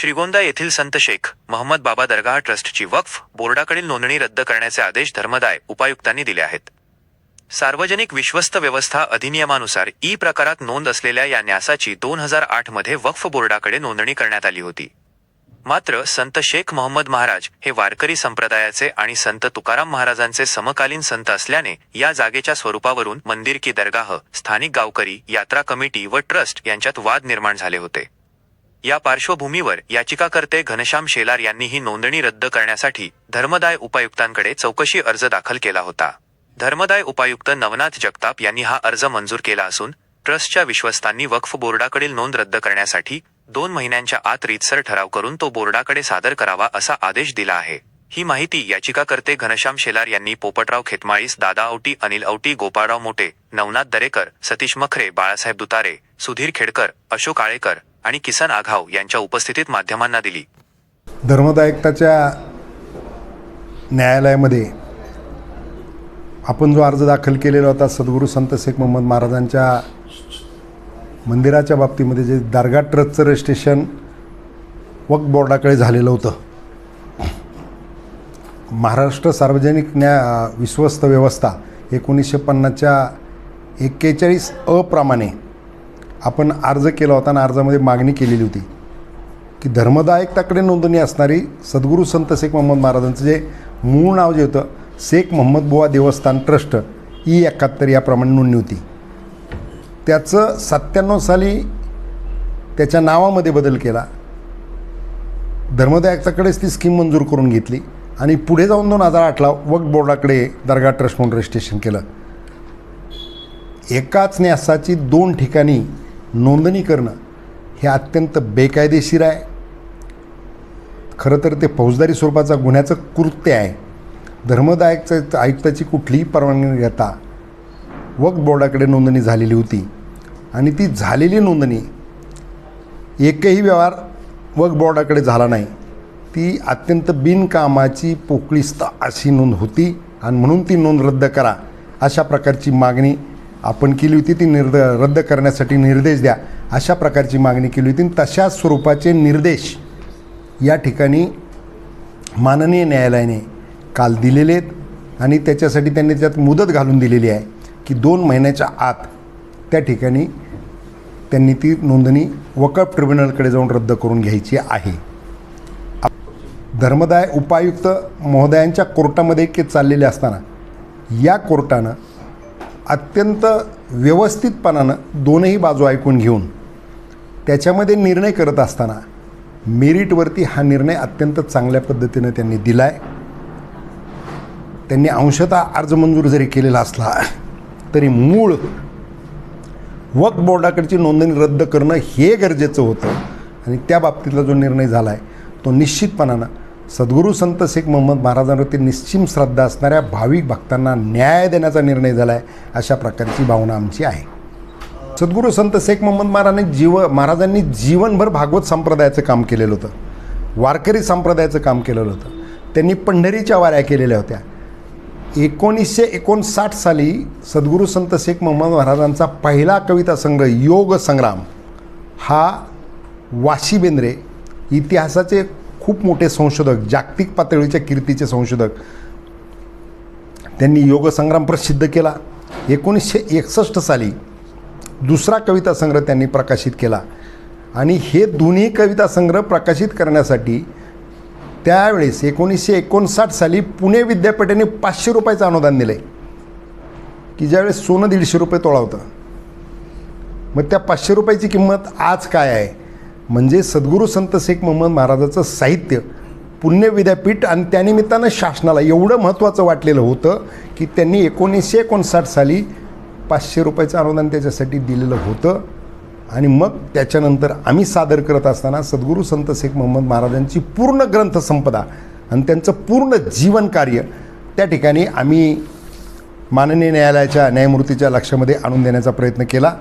श्रीगोंदा येथील संत शेख महम्मद बाबा दरगाह ट्रस्टची वक्फ बोर्डाकडील नोंदणी रद्द करण्याचे आदेश धर्मदाय उपायुक्तांनी दिले आहेत। सार्वजनिक विश्वस्त व्यवस्था अधिनियमानुसार ई प्रकारात नोंद असलेल्या या न्यासाची 2008 मध्ये वक्फ बोर्डाकडे नोंदणी करण्यात आली होती। मात्र संत शेख महम्मद महाराज हे वारकरी संप्रदायाचे आणि संत तुकाराम महाराजांचे समकालीन संत असल्याने या जागेच्या स्वरूपावरून मंदिर की दरगाह, स्थानिक गावकरी, यात्रा कमिटी व ट्रस्ट यांच्यात वाद निर्माण झाले होते। या पार्श्वभूमीवर याचिकाकर्ते घनश्याम शेलार यांनी ही नोंदणी रद्द करण्यासाठी धर्मदाय उपायुक्तांकडे चौकशी अर्ज दाखल केला होता। धर्मदाय उपायुक्त नवनाथ जगताप यांनी हा अर्ज मंजूर केला असून ट्रस्टच्या विश्वस्तांनी वक्फ बोर्डाकडील नोंद रद्द करण्यासाठी 2 महिन्यांच्या आत रीतसर ठराव करून तो बोर्डाकडे सादर करावा असा आदेश दिला आहे। ही माहिती याचिकाकर्ते घनश्याम शेलार यांनी पोपटराव खेतमाळीस, दादा औटी, अनिल औटी, गोपाळराव मोटे, नवनाथ दरेकर, सतीश मखरे, बाळासाहेब दुतारे, सुधीर खेडकर, अशोक आळेकर आणि किसन आघाव यांच्या उपस्थितीत माध्यमांना दिली। धर्मदायिकताच्या न्यायालयामध्ये आपण जो अर्ज दाखल केलेला होता सद्गुरू संत शेख महम्मद महाराजांच्या मंदिराच्या बाबतीमध्ये जे दरगाह ट्रस्टचं रजिस्ट्रेशन वक्फ बोर्डाकडे झालेलं होतं, महाराष्ट्र सार्वजनिक विश्वस्त व्यवस्था 1950च्या 41 अ प्रमाणे आपण अर्ज केला होता आणि अर्जामध्ये मागणी केलेली होती की धर्मदायिकताकडे नोंदणी असणारी सद्गुरू संत शेख महम्मद महाराजांचं जे मूळ नाव जे होतं शेख महम्मद बुवा देवस्थान ट्रस्ट E71 याप्रमाणे नोंदणी होती। त्याचं 97 साली त्याच्या नावामध्ये बदल केला, धर्मदायिकताकडेच ती स्कीम मंजूर करून घेतली आणि पुढे जाऊन 2008ला वक्फ बोर्डाकडे दरगाह ट्रस्ट म्हणून रजिस्ट्रेशन केलं। एकाच न्यासाची 2 ठिकाणी नोंदणी करणं हे अत्यंत बेकायदेशीर आहे। खरं तर ते फौजदारी स्वरूपाचा गुन्ह्याचं कृत्य आहे। धर्मदायिक आयुक्ताची कुठलीही परवानगी न घेता वक्फ बोर्डाकडे नोंदणी झालेली होती आणि ती झालेली नोंदणी एकही व्यवहार वक्फ बोर्डाकडे झाला नाही। ती अत्यंत बिनकामाची पोकळीस्त अशी नोंद होती आणि म्हणून ती नोंद रद्द करा अशा प्रकारची मागणी आपण केली होती। ती रद्द करण्यासाठी निर्देश द्या अशा प्रकारची मागणी केली होती। तशाच स्वरूपाचे निर्देश या ठिकाणी माननीय न्यायालयाने काल दिलेले आहेत आणि त्याच्यासाठी त्यांनी त्यात मुदत घालून दिलेली आहे की 2 महिन्याच्या आत त्या ठिकाणी त्यांनी ती नोंदणी वक्फ ट्रिब्युनलकडे जाऊन रद्द करून घ्यायची आहे। धर्मदाय उपायुक्त महोदयांच्या कोर्टामध्ये केस चाललेले असताना या कोर्टानं अत्यंत व्यवस्थितपणानं दोनही बाजू ऐकून घेऊन त्याच्यामध्ये निर्णय करत असताना मेरिटवरती हा निर्णय अत्यंत चांगल्या पद्धतीनं त्यांनी दिला आहे। त्यांनी अंशतः अर्ज मंजूर जरी केलेला असला तरी मूळ वक्फ बोर्डाकडची नोंदणी रद्द करणं हे गरजेचं होतं आणि त्या बाबतीतला जो निर्णय झाला आहे तो निश्चितपणानं सद्गुरू संत शेख महम्मद महाराजांवरती निश्चिम श्रद्धा असणाऱ्या भाविक भक्तांना न्याय देण्याचा निर्णय झाला आहे अशा प्रकारची भावना आमची आहे। सद्गुरू संत शेख महम्मद महाराजांनी जीवनभर भागवत संप्रदायाचं काम केलेलं होतं, वारकरी संप्रदायाचं काम केलेलं होतं। त्यांनी पंढरीच्या वाऱ्या केलेल्या होत्या। 1959 साली सद्गुरू संत शेख महम्मद महाराजांचा पहिला कविता संग्रह योग संग्राम हा वाशी बेंद्रे इतिहासाचे खूप मोठे संशोधक, जागतिक पातळीच्या कीर्तीचे संशोधक, त्यांनी योग संग्राम प्रसिद्ध केला। 1961 साली दुसरा कविता संग्रह त्यांनी प्रकाशित केला आणि हे दोन्ही कविता संग्रह प्रकाशित करण्यासाठी त्यावेळेस 1959 साली पुणे विद्यापीठाने 500 रुपयाचं अनुदान दिलं आहे की ज्यावेळेस सोनं 150 रुपये तोळा होतं। मग त्या 500 रुपयाची किंमत आज काय आहे? म्हणजे सद्गुरू संत शेख महम्मद महाराजाचं साहित्य पुणे विद्यापीठ आणि त्यानिमित्तानं शासनाला एवढं महत्त्वाचं वाटलेलं होतं की त्यांनी 1959 साली 500 रुपयाचं अनुदान त्याच्यासाठी दिलेलं होतं। आणि मग त्याच्यानंतर आम्ही सादर करत असताना सद्गुरू संत शेख महम्मद महाराजांची पूर्ण ग्रंथसंपदा आणि त्यांचं पूर्ण जीवन कार्य त्या ठिकाणी आम्ही माननीय न्यायालयाच्या न्यायमूर्तीच्या लक्षामध्ये आणून देण्याचा प्रयत्न केला।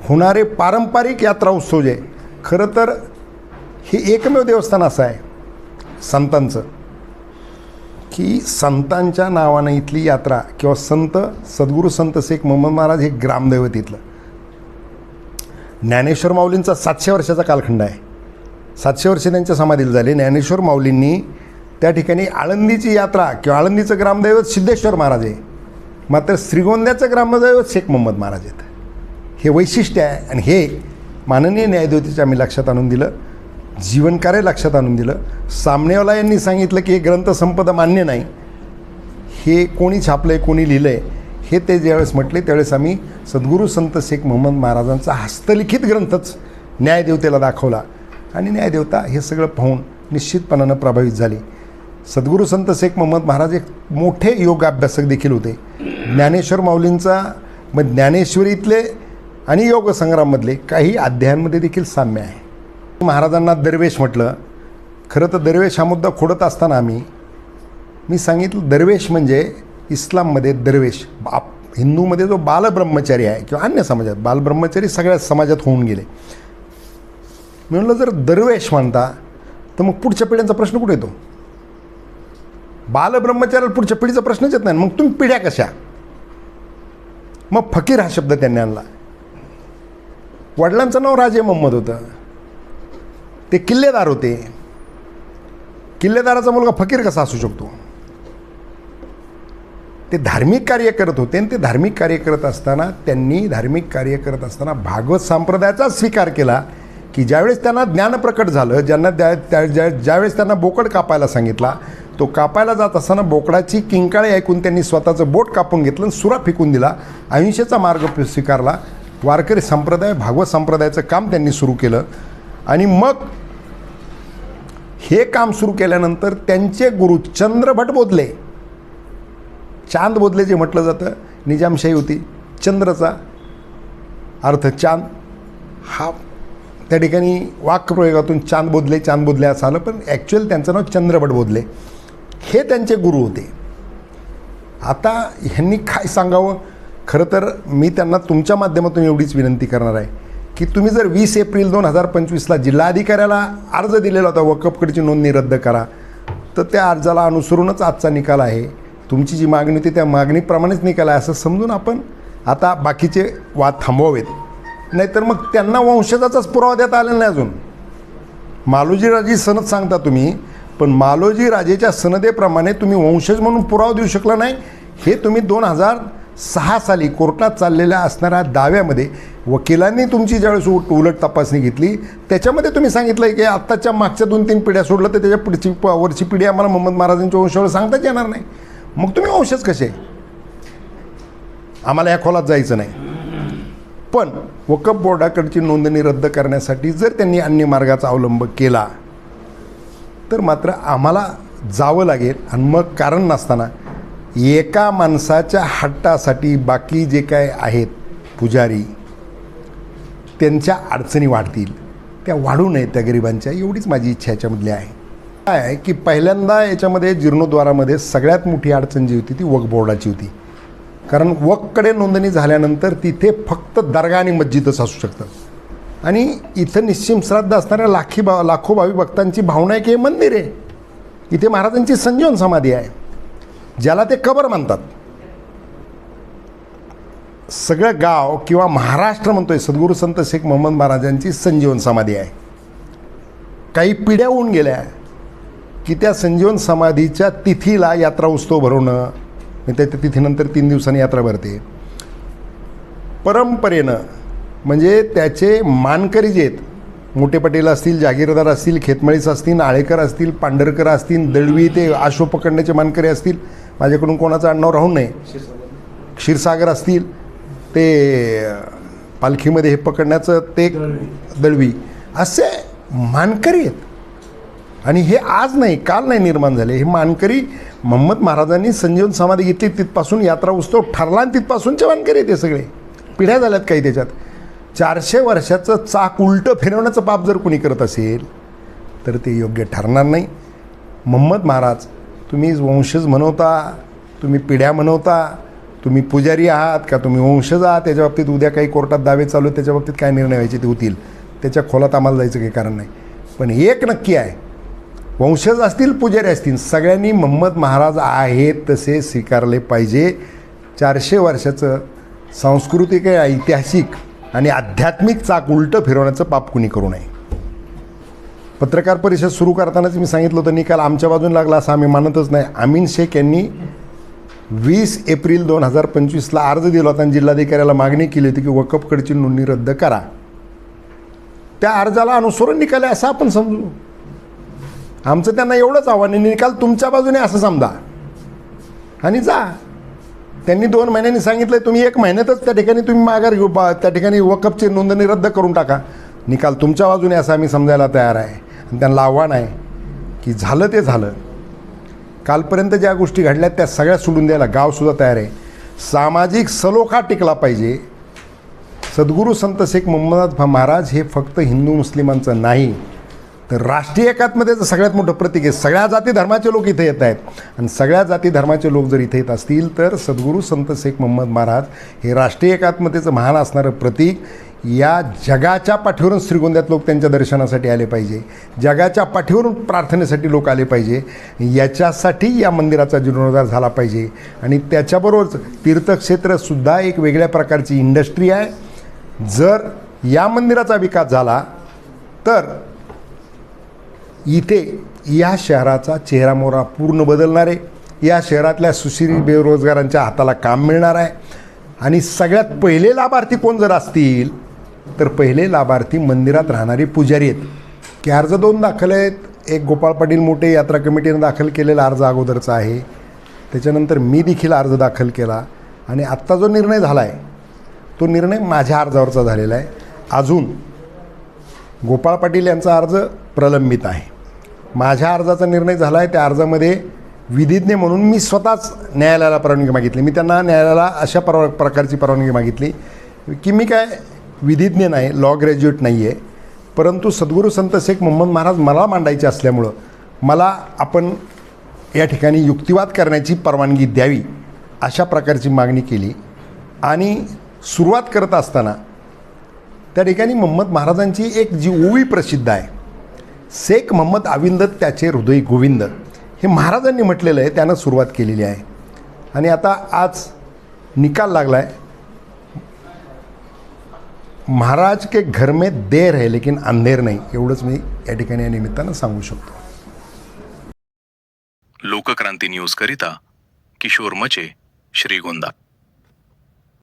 होणारे पारंपरिक यात्रा उत्सव जे खरं तर हे एकमेव देवस्थान असं आहे संतांचं की संतांच्या नावानं इथली यात्रा किंवा संत सद्गुरू संत शेख महम्मद महाराज हे ग्रामदैवत इथलं ज्ञानेश्वर माऊलींचा 700 वर्षाचा कालखंड आहे. 700 वर्षे त्यांच्या समाधीला झाले. ज्ञानेश्वर माऊलींनी त्या ठिकाणी आळंदीची यात्रा किंवा आळंदीचं ग्रामदैवत सिद्धेश्वर महाराज आहे, मात्र श्रीगोंद्याचं ग्रामदैवत शेख मोहम्मद महाराज आहेत. हे वैशिष्ट्य आहे आणि हे माननीय न्यायदेवतेच्या आम्ही लक्षात आणून दिलं, जीवनकार्य लक्षात आणून दिलं. सामनेवाला यांनी सांगितलं की हे ग्रंथसंपदा मान्य नाही, हे कोणी छापलं आहे, कोणी लिहिलं आहे, हे ते ज्यावेळेस म्हटले त्यावेळेस आम्ही सद्गुरू संत शेख मोहम्मद महाराजांचा हस्तलिखित ग्रंथच न्यायदेवतेला दाखवला आणि न्यायदेवता हे सगळं पाहून निश्चितपणानं प्रभावित झाली. सद्गुरू संत शेख मोहम्मद महाराज एक मोठे योग अभ्यासक देखील होते. ज्ञानेश्वर माऊलींचा मग ज्ञानेश्वरीतले आणि योग संग्राममधले काही अध्यायांमध्ये देखील साम्य आहे. महाराजांना दरवेश म्हटलं. खरं तर दरवेश हा मुद्दा खोडत असताना मी सांगितलं दरवेश म्हणजे इस्लाममध्ये दरवेश, हिंदूमध्ये जो बालब्रह्मचारी आहे किंवा अन्य समाजात बालब्रह्मचारी सगळ्या समाजात होऊन गेले. मी म्हणलं जर दरवेश म्हणता तर मग पुढच्या पिढ्यांचा प्रश्न कुठे येतो? बालब्रह्मचार्याला पुढच्या पिढीचा प्रश्नच येत नाही. मग तुम्ही पिढ्या कशा? मग फकीर हा शब्द त्यांनी आणला. वडिलांचं नाव राजे मोहम्मद होतं, ते किल्लेदार होते. किल्लेदाराचा मुलगा फकीर कसा असू शकतो? ते धार्मिक कार्य करत होते आणि ते धार्मिक कार्य करत असताना त्यांनी धार्मिक कार्य करत असताना भागवत संप्रदायाचा स्वीकार केला की ज्यावेळेस त्यांना ज्ञान प्रकट झालं, ज्यावेळेस त्यांना बोकड कापायला सांगितला, तो कापायला जात असताना बोकडाची किंकाळी ऐकून त्यांनी स्वतःचं बोट कापून घेतलं आणि सुरा फेकून दिला. अहिंसेचा मार्ग स्वीकारला. वारकरी संप्रदाय भागवत संप्रदायाचं काम त्यांनी सुरू केलं आणि मग हे काम सुरू केल्यानंतर त्यांचे गुरु चंद्रभट बोधले, चांद बोधले जे म्हटलं जातं, निजामशाही होती, चंद्रचा अर्थ चांद, हा त्या ठिकाणी वाक्प्रयोगातून चांद बोधले असं आलं, पण ॲक्च्युअल त्यांचं नाव चंद्रभट बोधले. हे त्यांचे गुरु होते. आता ह्यांनी काय सांगावं? खरं तर मी त्यांना तुमच्या माध्यमातून एवढीच विनंती करणार आहे की तुम्ही जर 20 एप्रिल 2025ला जिल्हाधिकाऱ्याला अर्ज दिलेला होता वकफकडची नोंदणी रद्द करा, तर त्या अर्जाला अनुसरूनच आजचा निकाल आहे. तुमची जी मागणी होती त्या मागणीप्रमाणेच निकाल आहे असं समजून आपण आता बाकीचे वाद थांबवावेत. नाहीतर मग त्यांना वंशजाचाच पुरावा देता आलेला नाही अजून. मालोजी राजे सनद सांगता तुम्ही, पण मालोजी राजेच्या सनदेप्रमाणे तुम्ही वंशज म्हणून पुरावा देऊ शकला नाही. हे तुम्ही 2006 साली कोर्टात चाललेल्या असणाऱ्या दाव्यामध्ये वकिलांनी तुमची ज्यावेळेस उलट तपासणी घेतली त्याच्यामध्ये तुम्ही सांगितलं की आत्ताच्या मागच्या 2-3 पिढ्या सोडलं तर त्याच्या पुढची वरची पिढी आम्हाला मोहम्मद महाराजांच्या वंशावर सांगताच येणार नाही. मग तुम्ही वंशज कसे? आम्हाला या खोलात जायचं नाही. पण वकफ बोर्डाकडची नोंदणी रद्द करण्यासाठी जर त्यांनी अन्य मार्गाचा अवलंब केला तर मात्र आम्हाला जावं लागेल. आणि मग कारण नसताना एका माणसाच्या हट्टासाठी बाकी जे काय आहेत पुजारी त्यांच्या अडचणी वाढतील, त्या वाढू नयेत त्या गरिबांच्या, एवढीच माझी इच्छा याच्यामधली आहे. काय आहे की पहिल्यांदा याच्यामध्ये जीर्णोद्वारामध्ये सगळ्यात मोठी अडचण जी होती ती वक्फ बोर्डाची होती. कारण वक्फकडे नोंदणी झाल्यानंतर तिथे फक्त दर्गा आणि मस्जिदच असू शकतात आणि इथं निश्चिम श्राद्ध असणाऱ्या लाखो भावी भक्तांची भावना आहे की हे मंदिर आहे, इथे महाराजांची संजीवन समाधी आहे, ज्याला ते कबर मानतात. सगळं गाव किंवा महाराष्ट्र म्हणतोय सद्गुरू संत शेख मोहम्मद महाराजांची संजीवन समाधी आहे. काही पिढ्या होऊन गेल्या की त्या संजीवन समाधीच्या तिथीला यात्रा उत्सव भरवणं, त्या तिथीनंतर 3 दिवसांनी यात्रा भरते. परंपरेनं म्हणजे त्याचे मानकरी जे आहेत, मोठे पटेल असतील, जागीरदार असतील, खेतमळीस असतील, आळेकर असतील, पांढरकर असतील, दळवी ते आशो पकडण्याचे मानकरी असतील, माझ्याकडून कोणाचं आडनाव राहून नाही, क्षीरसागर असतील, ते पालखीमध्ये हे पकडण्याचं ते दळवी, असे मानकरी आहेत. आणि हे आज नाही काल नाही निर्माण झाले. हे मानकरी मोहम्मद महाराजांनी संजीवन समाधी घेतली तिथपासून यात्रा उत्सव ठरला आणि तिथपासूनचे मानकरी आहेत. ते सगळे पिढ्या झाल्यात काही त्याच्यात. 400 वर्षाचं चाक उलटं फिरवण्याचं पाप जर कोणी करत असेल तर ते योग्य ठरणार नाही. मोहम्मद महाराज तुम्ही वंशज म्हणवता, तुम्ही पिढ्या म्हणवता, तुम्ही पुजारी आहात का तुम्ही वंशज आहात, त्याच्या बाबतीत उद्या काही कोर्टात दावे चालू आहेत, त्याच्या बाबतीत काय निर्णय व्हायचे ते होतील, त्याच्या खोलात आम्हाला जायचं काही कारण नाही. पण एक नक्की आहे, वंशज असतील पुजारी असतील सगळ्यांनी मोहम्मद महाराज आहेत तसे स्वीकारले पाहिजे. 400 वर्षाचं सांस्कृतिक ऐतिहासिक आणि आध्यात्मिक चाक उलटं फिरवण्याचं पाप कुणी करू नये. पत्रकार परिषद सुरू करतानाच मी सांगितलं होतं निकाल आमच्या बाजूने लागला असं आम्ही मानतच नाही. अमीन शेख यांनी 20 एप्रिल 2025ला अर्ज दिला होता आणि जिल्हाधिकाऱ्याला मागणी केली होती की वकफकडची नोंदणी रद्द करा. त्या अर्जाला अनुसरून निकाल आहे असं आपण समजू. आमचं त्यांना एवढंच आव्हान आहे, निकाल तुमच्या बाजूने असं समजा आणि जा. त्यांनी 2 महिन्यांनी सांगितलं तुम्ही 1 महिन्यातच त्या ठिकाणी तुम्ही माघार घेऊ, त्या ठिकाणी वकफची नोंदणी रद्द करून टाका. निकाल तुमच्या बाजूने असं आम्ही समजायला तयार आहे आणि त्यांना आव्हान आहे की झालं ते झालं. कालपर्यंत ज्या गोष्टी घडल्या त्या सगळ्या सोडून द्यायला गावसुद्धा तयार आहे. सामाजिक सलोखा टिकला पाहिजे. सद्गुरू संत शेख मोहम्मद महाराज हे फक्त हिंदू मुस्लिमांचं नाही तर राष्ट्रीय एकात्मतेचं सगळ्यात मोठं प्रतीक आहे. सगळ्या जाती धर्माचे लोक इथे येत आहेत आणि सगळ्या जाती धर्माचे लोक जर इथे येत असतील तर सद्गुरू संत शेख मोहम्मद महाराज हे राष्ट्रीय एकात्मतेचं महान असणारं प्रतीक. या जगाच्या पाठीवरून श्रीगोंद्यात लोक त्यांच्या दर्शनासाठी आले पाहिजे, जगाच्या पाठीवरून प्रार्थनेसाठी लोक आले पाहिजे. याच्यासाठी या मंदिराचा जीर्णोद्धार झाला पाहिजे आणि त्याच्याबरोबरच तीर्थक्षेत्रसुद्धा एक वेगळ्या प्रकारची इंडस्ट्री आहे. जर या मंदिराचा विकास झाला तर इथे या शहराचा चेहरामोहरा पूर्ण बदलणार आहे. या शहरातल्या सुशिक्षित बेरोजगारांच्या हाताला काम मिळणार आहे आणि सगळ्यात पहिले लाभार्थी कोण जर असतील तर पहिले लाभार्थी मंदिरात राहणारे पुजारी आहेत. की अर्ज 2 दाखल आहेत. एक गोपाळ पाटील मोठे यात्रा कमिटीनं दाखल केलेला अर्ज अगोदरचा आहे, त्याच्यानंतर मी देखील अर्ज दाखल केला आणि आत्ता जो निर्णय झाला आहे तो निर्णय माझ्या अर्जावरचा झालेला आहे. अजून गोपाळ पाटील यांचा अर्ज प्रलंबित आहे. माझ्या अर्जाचा निर्णय झाला आहे. त्या अर्जामध्ये विधिज्ञ म्हणून मी स्वतःच न्यायालयाला परवानगी मागितली. मी त्यांना न्यायालयाला अशा प्रकारची परवानगी मागितली की मी काय विधिज्ञ नाही, लॉ ग्रॅज्युएट नाही आहे, परंतु सद्गुरू संत शेख मोहम्मद महाराज मला मांडायचे असल्यामुळं मला आपण या ठिकाणी युक्तिवाद करण्याची परवानगी द्यावी अशा प्रकारची मागणी केली. आणि सुरुवात करत असताना त्या ठिकाणी मोहम्मद महाराजांची एक जी ओवी प्रसिद्ध आहे, शेख मोहम्मद आविंदत त्याचे हृदय गोविंद, हे महाराजांनी म्हटलेलं आहे, त्यानं सुरुवात केलेली आहे. आणि आता आज निकाल लागला आहे. महाराज के घर में देर है लेकिन अंधेर नहीं, एवढंच मी या ठिकाणी या निमित्तानं सांगू शकतो. लोकक्रांती न्यूज करिता किशोर मचे, श्रीगोंदा.